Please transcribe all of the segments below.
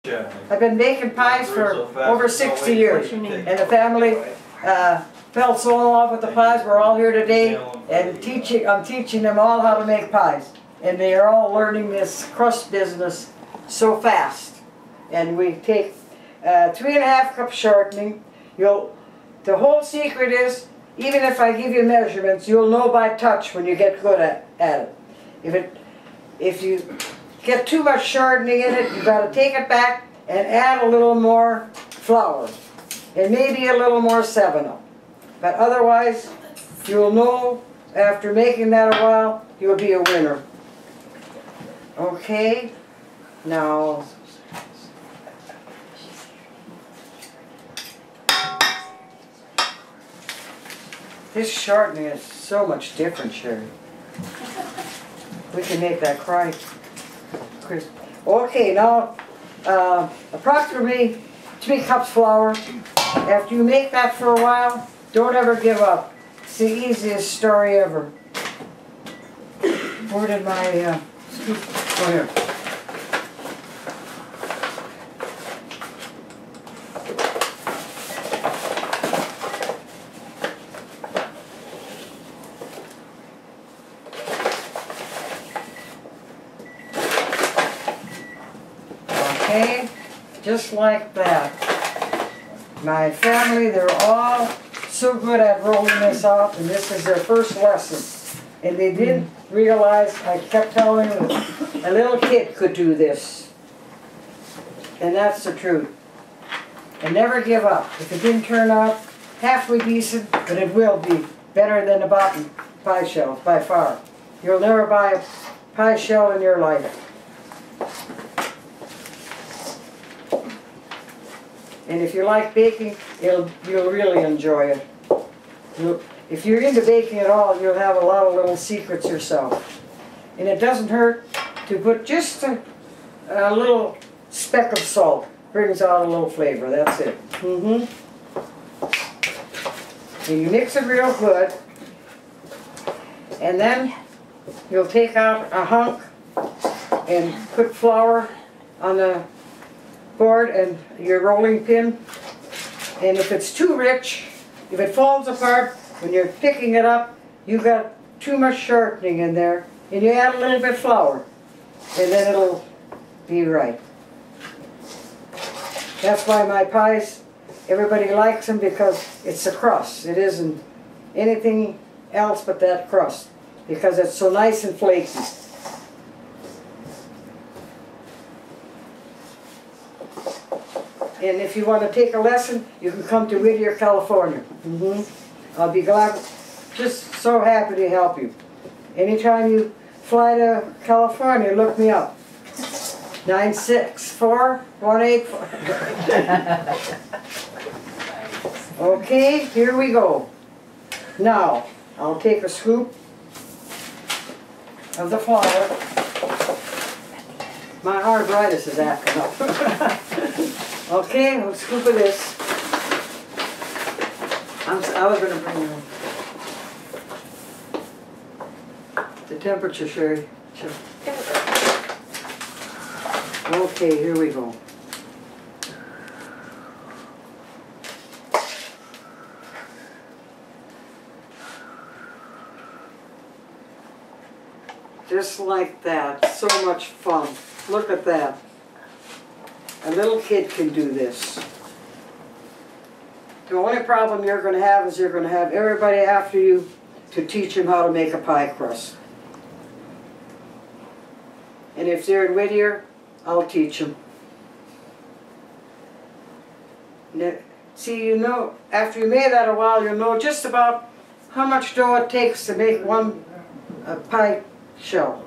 I've been making pies for over 60 years, and the family fell so in love with the pies. We're all here today, and I'm teaching them all how to make pies, and they are all learning this crust business so fast. And we take 3½ cups shortening. The whole secret is, even if I give you measurements, you'll know by touch when you get good at it. If you get too much shortening in it, you've got to take it back and add a little more flour and maybe a little more 7-Up. But otherwise, you'll know after making that a while, you'll be a winner. Okay, now this shortening is so much different, Sherry. We can make that cry. Okay, now approximately 3 cups flour. After you make that for a while, don't ever give up. It's the easiest story ever. Where did my scoop? Oh, here. Okay, just like that. My family, they're all so good at rolling this out, and this is their first lesson. And they didn't realize, I kept telling them, a little kid could do this. And that's the truth. And never give up. If it didn't turn out halfway decent, but it will be better than the bottom pie shells, by far. You'll never buy a pie shell in your life. And if you like baking, you'll really enjoy it. If you're into baking at all, you'll have a lot of little secrets yourself. And it doesn't hurt to put just a little speck of salt. Brings out a little flavor, that's it. And you mix it real good. And then you'll take out a hunk and put flour on the board and your rolling pin. And if it's too rich, if it falls apart when you're picking it up, you've got too much shortening in there, and you add a little bit of flour, and then it'll be right. That's why my pies, everybody likes them, because it's the crust. It isn't anything else but that crust, because it's so nice and flaky. And if you want to take a lesson, you can come to Whittier, California. I'll be glad, just so happy to help you. Anytime you fly to California, look me up. 964-184. Okay, here we go. Now, I'll take a scoop of the flour. My arthritis is acting up. Okay, a scoop of this. I was going to bring you the temperature, Sherry. Sure. Okay, here we go. Just like that. So much fun. Look at that. A little kid can do this. The only problem you're going to have is you're going to have everybody after you to teach them how to make a pie crust. And if they're in Whittier, I'll teach them. See, you know, after you made that a while, you'll know just about how much dough it takes to make one pie shell.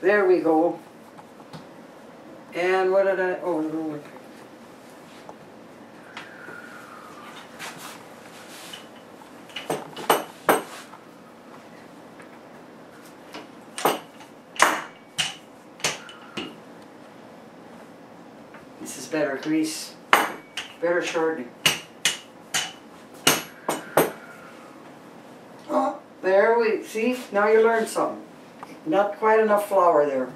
There we go. And what did I, oh, no. This is better grease, better shortening. Oh, there we, see, now you learned something. Not quite enough flour there.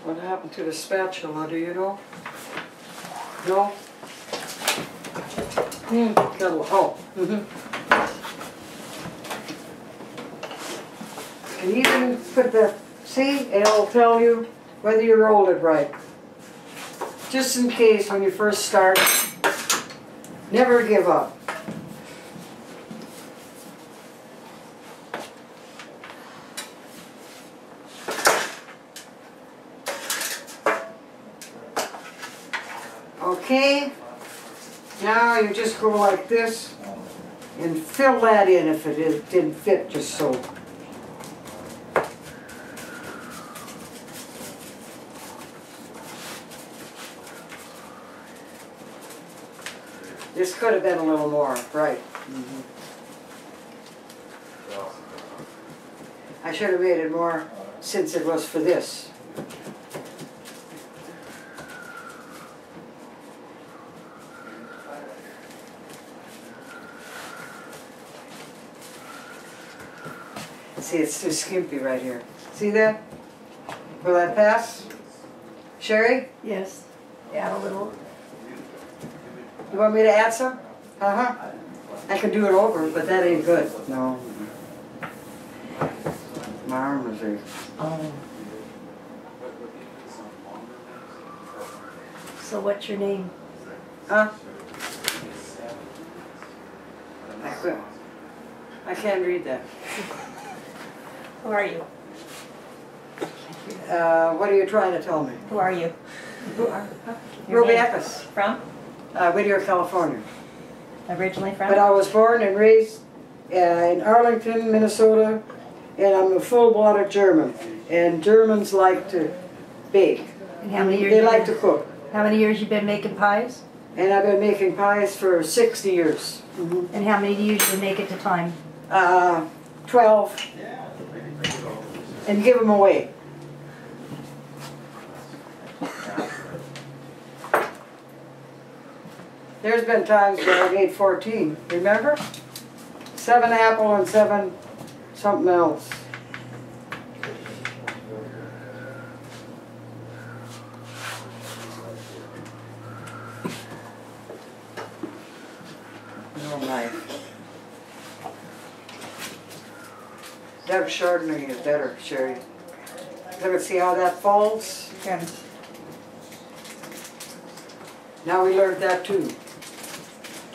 What happened to the spatula, do you know? No? Oh. And even put the, see, it'll tell you whether you rolled it right. Just in case when you first start, never give up. Okay, now you just go like this and fill that in if it didn't fit just so. This could have been a little more, right. I should have made it more since it was for this. See, it's too skimpy right here. See that? Will that pass? Sherry? Yes. Add a little. You want me to add some? Uh-huh. I can do it over, but that ain't good. No. My arm is there. Oh. So what's your name? Huh? I can't read that. Who are you? What are you trying to tell me? Who are you? Who are? Robie Eckes. From? Whittier, California. Originally from? But I was born and raised in Arlington, Minnesota, and I'm a full-blooded German. And Germans like to bake. And how many years? They like to cook. How many years you been making pies? And I've been making pies for 60 years. And how many do you usually make at a time? 12. And give them away. There's been times where I made 14, remember? 7 apple and 7 something else. No knife. That Chardonnay is better, Sherry. Look and see how that folds. Yeah. Now we learned that too.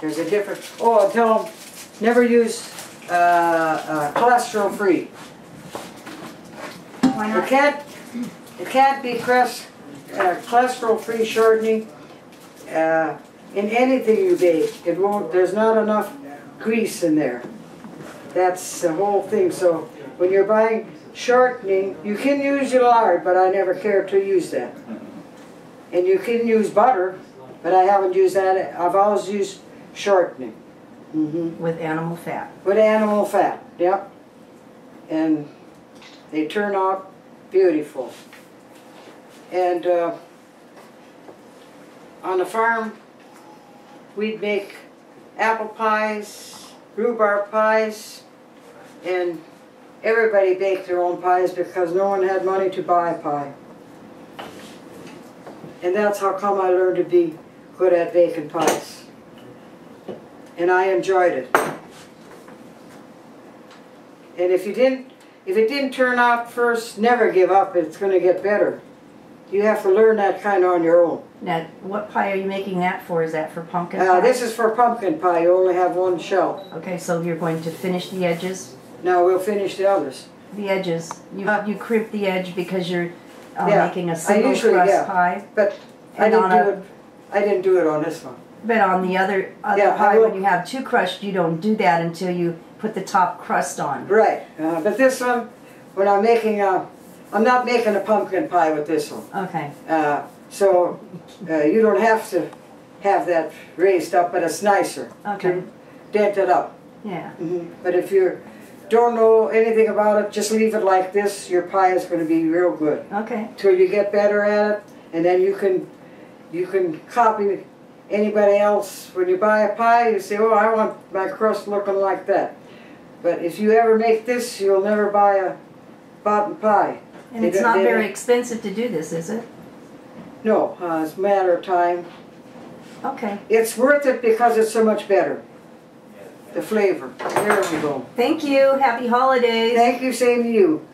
There's a different. Oh, and tell them never use cholesterol free. Why not? It can't be cholesterol free Chardonnay in anything you bake. It won't. There's not enough grease in there. That's the whole thing. So when you're buying shortening, you can use your lard, but I never care to use that. And you can use butter, but I haven't used that. I've always used shortening. With animal fat. With animal fat, yep. And they turn out beautiful. And on the farm, we'd make apple pies, rhubarb pies, and everybody baked their own pies because no one had money to buy a pie. And that's how come I learned to be good at baking pies. And I enjoyed it. And if it didn't turn out first, never give up. It's going to get better. You have to learn that kind of on your own. Now, what pie are you making that for? Is that for pumpkin pie? This is for pumpkin pie. You only have one shell. Okay, so you're going to finish the edges? Now we'll finish the others. The edges. You crimp the edge because you're making a single crust pie. But I didn't do it on this one. But on the other pie, when you have two crusts, you don't do that until you put the top crust on. Right. But this one, when I'm making I'm not making a pumpkin pie with this one. Okay. So you don't have to have that raised up, but it's nicer to dent it up. Yeah. But if you don't know anything about it, just leave it like this. Your pie is going to be real good. Okay. Till you get better at it, and then you can copy anybody else. When you buy a pie, you say, "Oh, I want my crust looking like that." But if you ever make this, you'll never buy a bottom pie. And it's not very expensive to do this, is it? No, it's a matter of time. Okay. It's worth it because it's so much better. The flavor. There we go. Thank you. Happy holidays. Thank you. Same to you.